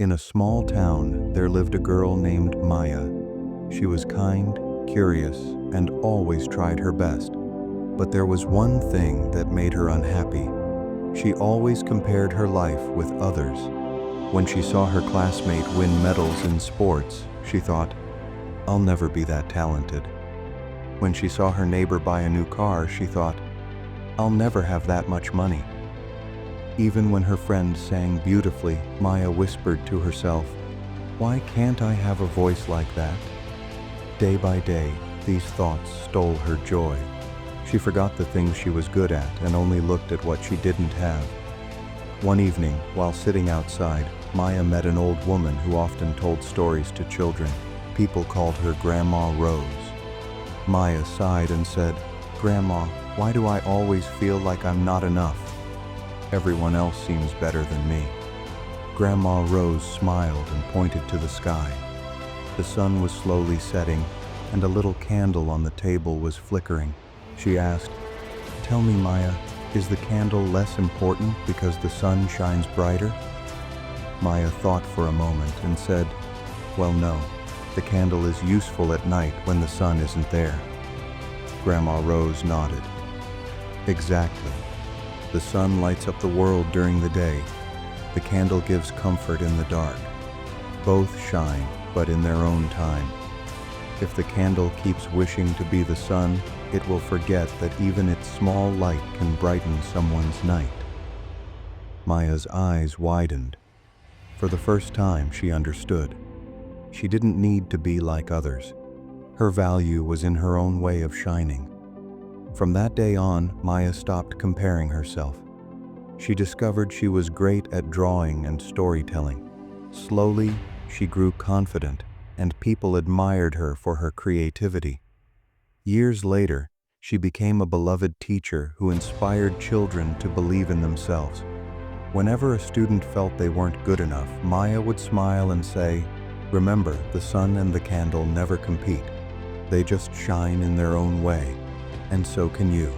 In a small town, there lived a girl named Maya. She was kind, curious, and always tried her best. But there was one thing that made her unhappy. She always compared her life with others. When she saw her classmate win medals in sports, she thought, "I'll never be that talented." When she saw her neighbor buy a new car, she thought, "I'll never have that much money." Even when her friend sang beautifully, Maya whispered to herself, "Why can't I have a voice like that?" Day by day, these thoughts stole her joy. She forgot the things she was good at and only looked at what she didn't have. One evening, while sitting outside, Maya met an old woman who often told stories to children. People called her Grandma Rose. Maya sighed and said, "Grandma, why do I always feel like I'm not enough? Everyone else seems better than me." Grandma Rose smiled and pointed to the sky. The sun was slowly setting, and a little candle on the table was flickering. She asked, "Tell me, Maya, is the candle less important because the sun shines brighter?" Maya thought for a moment and said, "Well, no, the candle is useful at night when the sun isn't there." Grandma Rose nodded. "Exactly. The sun lights up the world during the day. The candle gives comfort in the dark. Both shine, but in their own time. If the candle keeps wishing to be the sun, it will forget that even its small light can brighten someone's night." Maya's eyes widened. For the first time, she understood. She didn't need to be like others. Her value was in her own way of shining. From that day on, Maya stopped comparing herself. She discovered she was great at drawing and storytelling. Slowly, she grew confident, and people admired her for her creativity. Years later, she became a beloved teacher who inspired children to believe in themselves. Whenever a student felt they weren't good enough, Maya would smile and say, "Remember, the sun and the candle never compete. They just shine in their own way, and so can you."